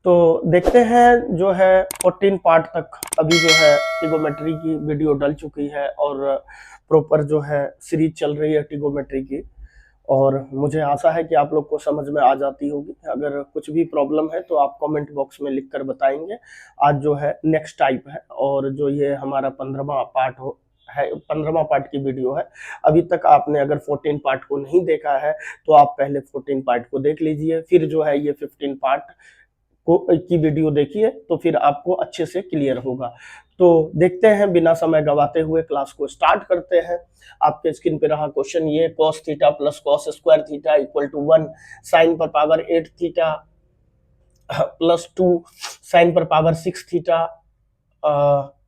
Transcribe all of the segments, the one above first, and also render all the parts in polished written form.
तो देखते हैं जो है 14 पार्ट तक अभी जो है ट्रिगोमेट्री की वीडियो डल चुकी है और प्रॉपर जो है सीरीज चल रही है ट्रिगोमेट्री की। और मुझे आशा है कि आप लोग को समझ में आ जाती होगी। अगर कुछ भी प्रॉब्लम है तो आप कमेंट बॉक्स में लिख कर बताएंगे। आज जो है नेक्स्ट टाइप है और जो ये हमारा 15वां पार्ट है, 15वां पार्ट की वीडियो है। अभी तक आपने अगर 14 पार्ट को नहीं देखा है तो आप पहले 14 पार्ट को देख लीजिए, फिर जो है ये 15 पार्ट को की वीडियो देखिए तो फिर आपको अच्छे से क्लियर होगा। तो देखते हैं, बिना समय गवाते हुए क्लास को स्टार्ट करते हैं। आपके स्क्रीन पे रहा क्वेश्चन ये, cos theta plus cos square theta equal to 1 sine पर पावर 8 थीटा प्लस 2 साइन पर पावर 6 थीटा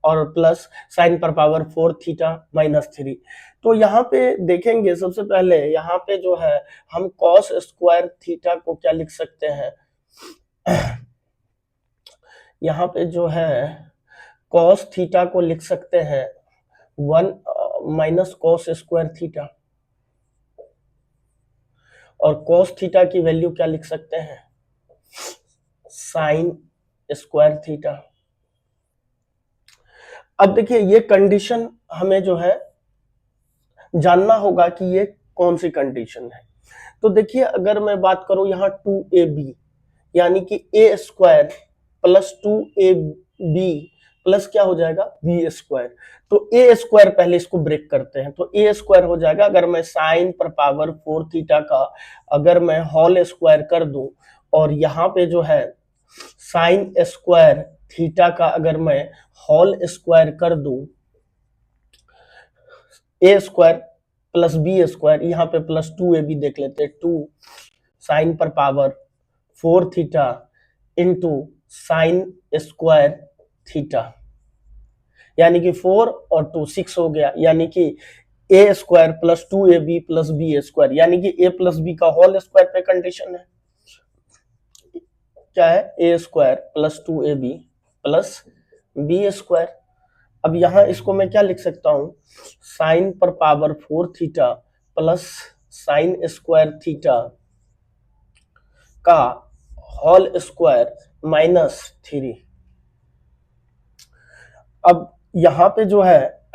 और प्लस साइन पर पावर 4 थीटा माइनस 3। तो यहाँ पे देखेंगे सबसे पहले यहाँ पे जो है हम cos स्क्वायर थीटा को क्या लिख सकते हैं। यहाँ पे जो है cos थीटा को लिख सकते हैं 1 माइनस cos स्क्वायर थीटा, और cos थीटा की वैल्यू क्या लिख सकते हैं, साइन स्क्वायर थीटा। अब देखिए ये कंडीशन हमें जो है जानना होगा कि ये कौन सी कंडीशन है। तो देखिए अगर मैं बात करूं यहाँ 2ab यानी कि a square plus 2ab plus क्या हो जाएगा बी स्क्वायर। तो ए स्क्वायर पहले इसको ब्रेक करते हैं, तो ए स्क्वायर हो जाएगा, अगर मैं साइन पर पावर 4 थीटा का अगर मैं होल स्क्वायर कर दूं और यहाँ पे जो है साइन स्क्वायर थीटा का अगर मैं होल स्क्वायर कर दूं, ए स्क्वायर प्लस बी स्क्वायर, यहाँ पे प्लस 2ab देख लेते हैं, 2 साइन पर power 4 theta into sine square theta, यानी कि 4 और 2 6 हो गया, यानी कि a square plus 2ab plus b square, यानी कि ए प्लस बी का होल स्क्वायर पे कंडीशन है। क्या है, a square plus 2ab plus b square. अब यहां इसको मैं क्या लिख सकता हूं, साइन पर power 4 theta plus sine square theta का होल स्क्वायर माइनस 3। अब यहां पे जो है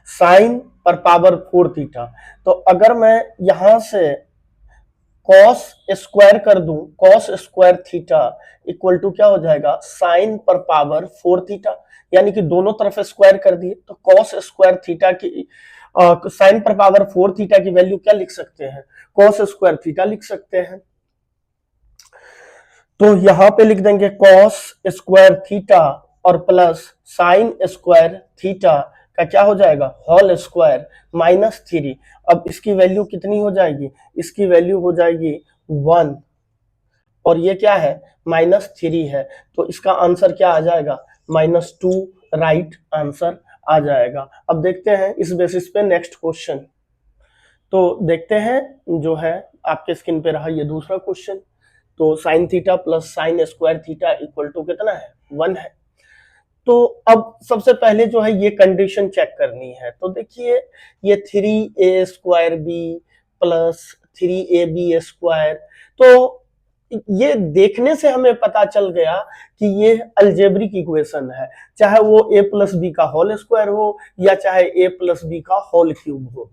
साइन पर पावर 4 थीटा, तो अगर मैं यहां से cos स्क्वायर कर दूं, cos square theta equal to क्या हो जाएगा, साइन पर पावर 4 थीटा, यानी कि दोनों तरफ स्क्वायर कर दिए, तो cos स्क्वायर थीटा की साइन पर पावर 4 थीटा की वैल्यू क्या लिख सकते हैं, cos स्क्वायर थीटा लिख सकते हैं। तो यहां पे लिख देंगे cos स्क्वायर थीटा और प्लस साइन स्क्वायर थीटा का क्या हो जाएगा, होल स्क्वायर माइनस 3। अब इसकी वैल्यू कितनी हो जाएगी, इसकी वैल्यू हो जाएगी 1 और ये क्या है माइनस 3 है, तो इसका आंसर क्या आ जाएगा, -2 राइट आंसर आ जाएगा। अब देखते हैं इस बेसिस पे नेक्स्ट क्वेश्चन। तो देखते हैं जो है आपके स्क्रीन पे रहा ये दूसरा क्वेश्चन। तो sine theta plus sine square theta equal to कितना है, 1 है। तो अब सबसे पहले जो है ये कंडीशन चेक करनी है। तो देखिए ये 3a square B plus 3ab square, तो ये देखने से हमें पता चल गया कि ये अलजेब्रिक इक्वेशन है, चाहे वो a प्लस बी का होल स्क्वायर हो या चाहे a प्लस बी का होल क्यूब हो,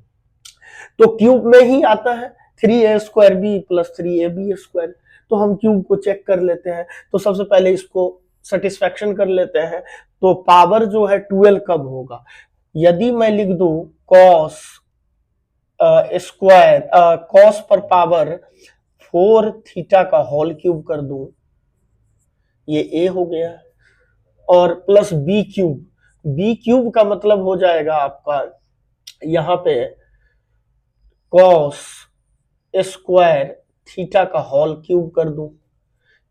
तो क्यूब में ही आता है 3a square B plus 3ab square. तो हम क्यूब को चेक कर लेते हैं। तो सबसे पहले इसको सेटिस्फैक्शन कर लेते हैं। तो पावर जो है 12 कब होगा, यदि मैं लिख दूं cos स्क्वायर cos पर पावर 4 थीटा का होल क्यूब कर दूं, ये a हो गया, और प्लस बी क्यूब का मतलब हो जाएगा आपका यहां पे cos स्क्वायर थीटा का होल क्यूब कर दूं,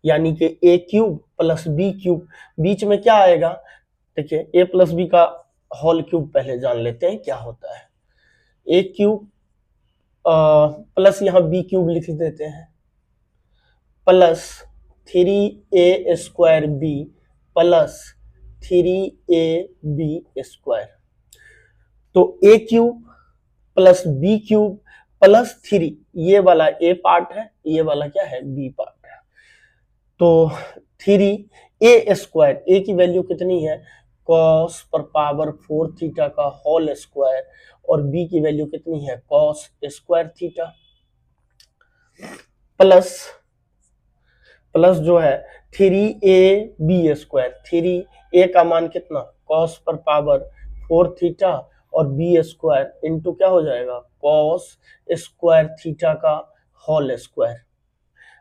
यानी कि a cube plus B cube, बीच में क्या आएगा, देखिए a प्लस बी का होल क्यूब पहले जान लेते हैं क्या होता है, a क्यूब प्लस यहां बी क्यूब लिख देते हैं plus 3a square B plus 3ab square. तो a cube plus B cube plus 3, ये वाला a पार्ट है, ये वाला क्या है b पार्ट है। तो 3 ए स्क्वायर, ए की वैल्यू कितनी है कॉस पर पावर 4 थीटा का होल स्क्वायर, और बी की वैल्यू कितनी है cos square theta, plus plus जो है 3ab स्क्वायर, 3a का मान कितना कॉस पर पावर 4 थीटा और बी स्क्वायर इंटू क्या हो जाएगा कॉस स्क्वायर थीटा का होल स्क्वायर।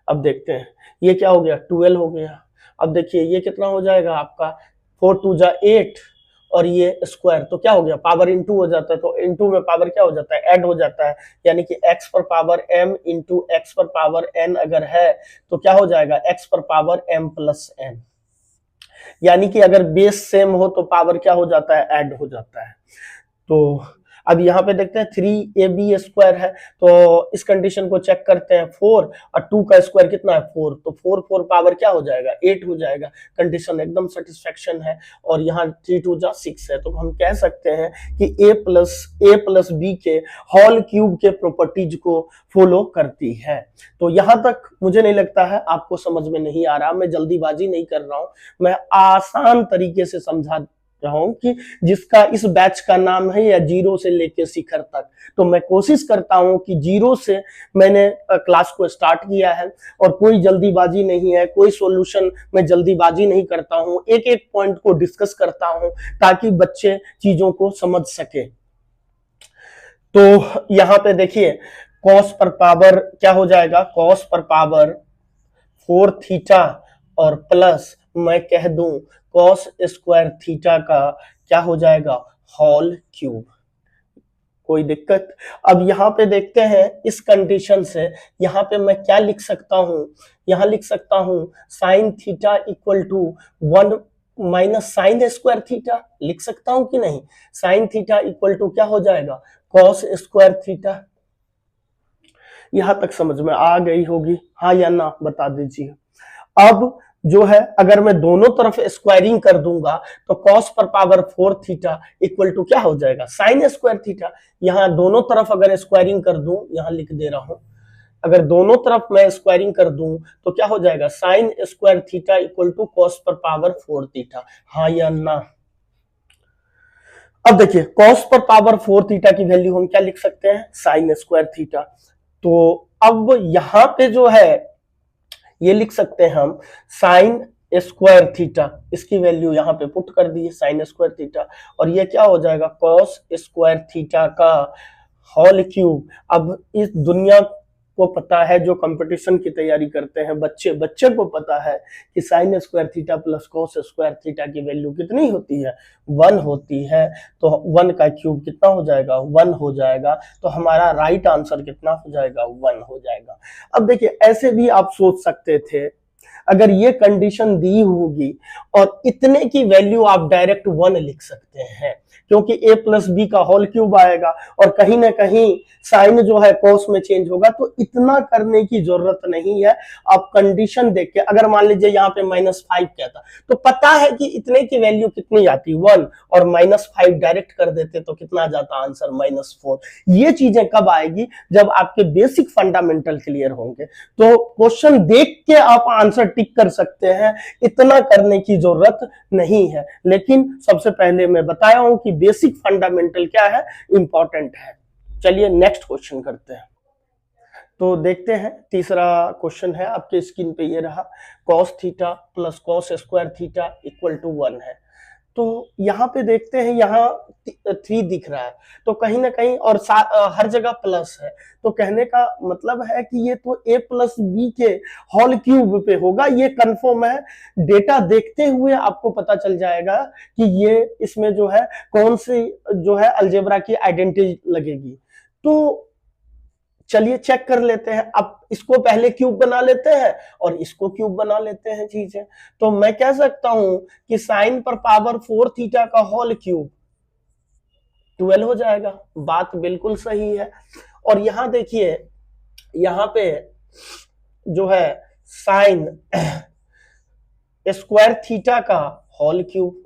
अब देखते हैं ये क्या हो गया 12 हो गया। अब देखिए ये कितना हो जाएगा आपका 4 2 जा 8 और ये स्क्वायर, तो क्या हो गया पावर इंटू हो जाता है, तो इंटू में पावर क्या हो जाता है ऐड हो जाता है, यानी कि x पर पावर m इंटू एक्स पर पावर n अगर है तो क्या हो जाएगा x पर पावर m प्लस n, यानी कि अगर बेस सेम हो तो पावर क्या हो जाता है ऐड हो जाता है। तो अब यहाँ पे देखते हैं 3ab स्क्वायर है, तो इस कंडीशन को चेक करते हैं 4 और 2 का स्क्वायर कितना है 4, तो 4 4 पावर क्या हो जाएगा 8 हो जाएगा, कंडीशन एकदम सेटिस्फेक्शन है। और यहाँ 3 2 जा 6 है, तो हम कह सकते हैं कि a प्लस बी के होल क्यूब के प्रॉपर्टीज को फॉलो करती है। तो यहाँ तक मुझे नहीं लगता है आपको समझ में नहीं आ रहा, मैं जल्दीबाजी नहीं कर रहा हूं, मैं आसान तरीके से समझा रहा हूं कि जिसका इस बैच का नाम है या जीरो से लेके शिखर तक, तो मैं कोशिश करता हूं कि जीरो से मैंने क्लास को स्टार्ट किया है और कोई जल्दीबाजी नहीं है, कोई सॉल्यूशन मैं जल्दीबाजी नहीं करता हूं, एक एक पॉइंट को डिस्कस करता हूं ताकि बच्चे चीजों को समझ सके। तो यहां पे देखिए कॉस पर पावर क्या हो जाएगा कॉस पर पावर 4 थीटा और प्लस मैं कह दूं कॉस स्क्वायर थीटा का क्या हो जाएगा होल क्यूब, कोई दिक्कत। अब यहाँ पे देखते हैं इस कंडीशन से यहाँ पे मैं क्या लिख सकता हूं, यहाँ लिख सकता हूं sine theta equal to 1 minus sine square theta, लिख सकता हूं कि नहीं, साइन थीटा इक्वल टू क्या हो जाएगा कॉस स्क्वायर थीटा। यहां तक समझ में आ गई होगी, हाँ या ना बता दीजिए। अब जो है अगर मैं दोनों तरफ स्क्वायरिंग कर दूंगा तो cos पर पावर 4 थीटा इक्वल टू क्या हो जाएगा साइन स्क्वायर थीटा, यहां दोनों तरफ अगर स्क्वायरिंग कर दूं, यहां लिख दे रहा हूं, अगर दोनों तरफ मैं स्क्वायरिंग कर दूं तो क्या हो जाएगा sine square theta equal to cos पर पावर 4 थीटा, हाँ या ना। अब देखिए cos पर पावर 4 थीटा की वैल्यू हम क्या लिख सकते हैं साइन स्क्वायर थीटा, तो अब यहां पे जो है ये लिख सकते हैं हम साइन स्क्वायर थीटा, इसकी वैल्यू यहां पे पुट कर दी साइन स्क्वायर थीटा, और ये क्या हो जाएगा कॉस स्क्वायर थीटा का होल क्यूब। अब इस दुनिया को पता है जो कंपटीशन की तैयारी करते हैं बच्चे, बच्चे को पता है कि sign square theta plus cos square theta की वैल्यू कितनी होती है 1 होती है, तो 1 का क्यूब कितना हो जाएगा 1 हो जाएगा, तो हमारा राइट आंसर कितना हो जाएगा 1 हो जाएगा। अब देखिए ऐसे भी आप सोच सकते थे अगर ये कंडीशन दी होगी और इतने की वैल्यू आप डायरेक्ट 1 लिख सकते हैं, क्योंकि a प्लस बी का होल क्यूब आएगा और कहीं ना कहीं साइन जो है कॉस में चेंज होगा, तो इतना करने की जरूरत नहीं है। आप कंडीशन देख के अगर मान लीजिए यहाँ पे -5 कहता तो पता है कि इतने की वैल्यू कितनी आती 1 और -5 डायरेक्ट कर देते तो कितना जाता आंसर -4। ये चीजें कब आएगी जब आपके बेसिक फंडामेंटल क्लियर होंगे, तो क्वेश्चन देख के आप आंसर टिक कर सकते हैं, इतना करने की जरूरत नहीं है। लेकिन सबसे पहले मैं बताया हूं कि बेसिक फंडामेंटल क्या है इंपॉर्टेंट है। चलिए नेक्स्ट क्वेश्चन करते हैं। तो देखते हैं तीसरा क्वेश्चन है आपके स्क्रीन पे ये रहा, cos theta plus cos square theta equal to 1 है। तो यहाँ पे देखते हैं यहाँ 3 दिख रहा है, तो कहीं ना कहीं और हर जगह प्लस है, तो कहने का मतलब है कि ये तो a प्लस बी के होल क्यूब पे होगा, ये कंफर्म है। डेटा देखते हुए आपको पता चल जाएगा कि ये इसमें जो है कौन सी जो है अलजेब्रा की आइडेंटिटी लगेगी। तो चलिए चेक कर लेते हैं, अब इसको पहले क्यूब बना लेते हैं और इसको क्यूब बना लेते हैं चीजें। तो मैं कह सकता हूं कि साइन पर पावर 4 थीटा का होल क्यूब 12 हो जाएगा, बात बिल्कुल सही है। और यहां देखिए यहां पे जो है साइन स्क्वायर थीटा का होल क्यूब,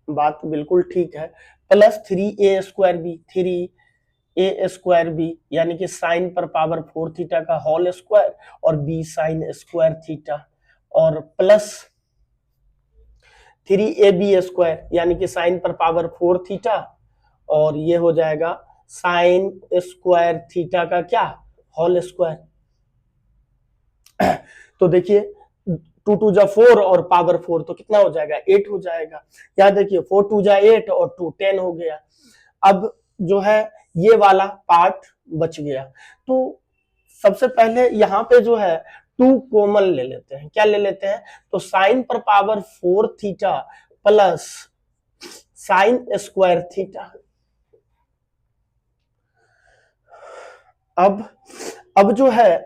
बात बिल्कुल ठीक है, plus 3a square B, 3a square B यानी कि साइन पर पावर 4 थीटा का होल स्क्वायर और बी साइन स्क्वायर थीटा, और प्लस 3ab² यानी कि साइन पर पावर 4 थीटा, और ये हो जाएगा साइन स्क्वायर थीटा का क्या, होल स्क्वायर। तो देखिए 2 2 जा 4 और पावर 4 तो कितना हो जाएगा, 8 हो जाएगा। यहाँ देखिए 4 2 जा 8 और 2 10 हो गया। अब जो है ये वाला पार्ट बच गया। तो सबसे पहले यहाँ पे जो है 2 कॉमन ले लेते हैं। क्या ले लेते हैं, तो साइन पर power 4 theta plus sine square theta. अब जो है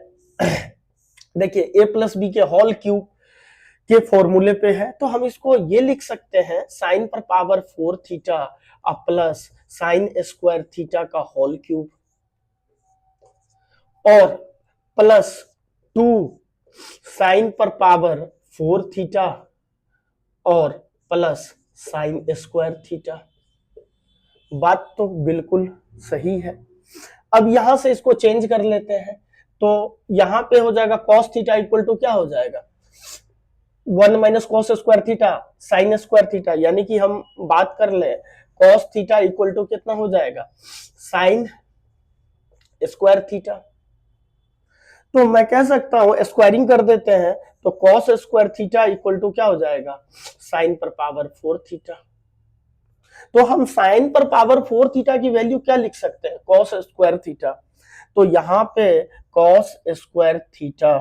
देखिए a प्लस बी के होल क्यूब के फॉर्मूले पे है, तो हम इसको ये लिख सकते हैं साइन पर power 4 theta plus sine square theta का होल क्यूब और प्लस 2 साइन पर पावर 4 थीटा और प्लस साइन स्क्वायर थीटा। बात तो बिल्कुल सही है। अब यहां से इसको चेंज कर लेते हैं, तो यहां पे हो जाएगा कॉस थीटा इक्वल टू क्या हो जाएगा, 1 minus cos square theta sine square theta, यानी कि हम बात कर ले कॉस थीटा इक्वल टू कितना हो जाएगा, साइन स्क्वायर थीटा। तो मैं कह सकता हूं स्क्वायरिंग कर देते हैं, तो cos square theta equal to क्या हो जाएगा, साइन पर पावर 4 थीटा। तो हम साइन पर पावर 4 थीटा की वैल्यू क्या लिख सकते हैं, कॉस स्क्वायर थीटा। तो यहां पे कॉस स्क्वायर थीटा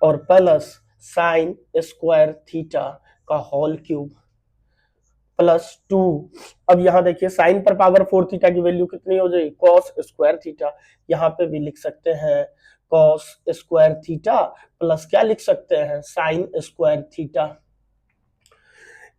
और प्लस साइन स्क्वायर थीटा का होल क्यूब प्लस 2। अब यहां देखिए साइन पर पावर 4 थीटा की वैल्यू कितनी हो जाएगी, कॉस स्क्वायर थीटा। यहां पे भी लिख सकते हैं कॉस स्क्वायर थीटा प्लस क्या लिख सकते हैं, साइन स्क्वायर थीटा।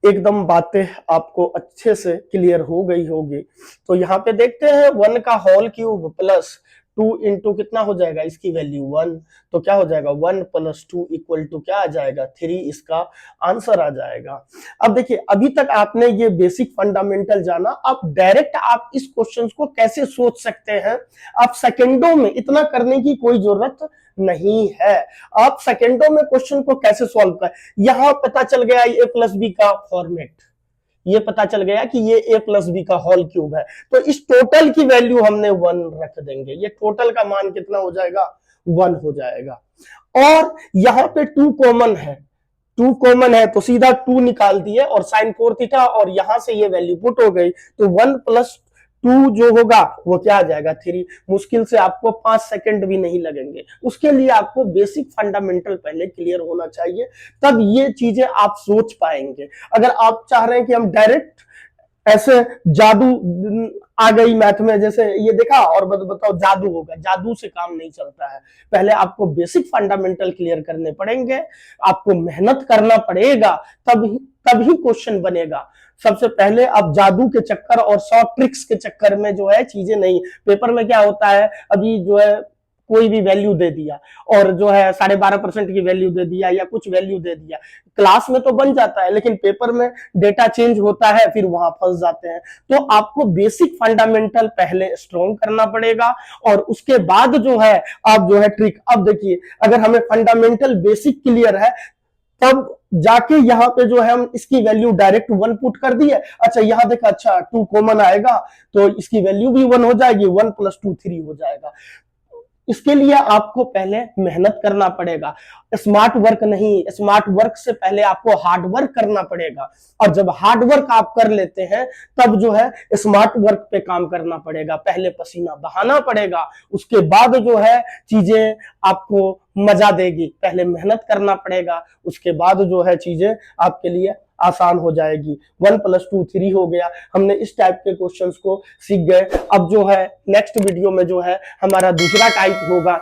एकदम बातें आपको अच्छे से क्लियर हो गई होगी। तो यहाँ पे देखते हैं 1 का होल क्यूब प्लस 2 इंटू कितना हो जाएगा, इसकी वैल्यू 1, तो क्या हो जाएगा 1 प्लस 2 इक्वल टू क्या आ जाएगा 3, इसका आंसर आ जाएगा। अब देखिए अभी तक आपने ये बेसिक फंडामेंटल जाना, अब डायरेक्ट आप इस क्वेश्चन को कैसे सोच सकते हैं, आप सेकेंडों में, इतना करने की कोई जरूरत नहीं है, आप सेकेंडों में क्वेश्चन को कैसे सॉल्व कर। यहां पता चल गया a प्लस बी का फॉर्मेट, ये पता चल गया कि ये a प्लस बी का होल क्यूब है, तो इस टोटल की वैल्यू हमने 1 रख देंगे, ये टोटल का मान कितना हो जाएगा, 1 हो जाएगा। और यहां पे 2 कॉमन है, 2 कॉमन है तो सीधा 2 निकाल दिए और साइन 4 थीटा, और यहां से ये वैल्यू पुट हो गई, तो 1 प्लस 2 जो होगा वो क्या आ जाएगा 3। मुश्किल से आपको 5 सेकंड भी नहीं लगेंगे। उसके लिए आपको बेसिक फंडामेंटल पहले क्लियर होना चाहिए, तब ये चीजें आप सोच पाएंगे। अगर आप चाह रहे हैं कि हम डायरेक्ट ऐसे जादू आ गई मैथ में, जैसे ये देखा और बताओ जादू होगा, जादू से काम नहीं चलता है। पहले आपको बेसिक फंडामेंटल क्लियर करने पड़ेंगे, आपको मेहनत करना पड़ेगा, तभी क्वेश्चन बनेगा। सबसे पहले आप जादू के चक्कर और शॉर्ट ट्रिक्स के चक्कर में जो है चीजें नहीं, पेपर में क्या होता है, अभी जो है कोई भी वैल्यू दे दिया और जो है 12.5% की वैल्यू दे दिया या कुछ वैल्यू दे दिया, क्लास में तो बन जाता है लेकिन पेपर में डेटा चेंज होता है, फिर वहां फंस जाते हैं। तो आपको बेसिक फंडामेंटल पहले स्ट्रॉन्ग करना पड़ेगा और उसके बाद जो है आप जो है ट्रिक। अब देखिए अगर हमें फंडामेंटल बेसिक क्लियर है, तब जाके यहाँ पे जो है हम इसकी वैल्यू डायरेक्ट 1 पुट कर दिए। अच्छा यहाँ देखा, अच्छा 2 कॉमन आएगा तो इसकी वैल्यू भी 1 हो जाएगी, 1 प्लस 2 3 हो जाएगा। इसके लिए आपको पहले मेहनत करना पड़ेगा, स्मार्ट वर्क नहीं, स्मार्ट वर्क से पहले आपको हार्ड वर्क करना पड़ेगा। और जब हार्ड वर्क आप कर लेते हैं तब जो है स्मार्ट वर्क पे काम करना पड़ेगा, पहले पसीना बहाना पड़ेगा, उसके बाद जो है चीजें आपको मजा देगी। पहले मेहनत करना पड़ेगा, उसके बाद जो है चीजें आपके लिए आसान हो जाएगी। 1 प्लस 2 3 हो गया, हमने इस टाइप के क्वेश्चंस को सीख गए। अब जो है नेक्स्ट वीडियो में जो है हमारा दूसरा टाइप होगा,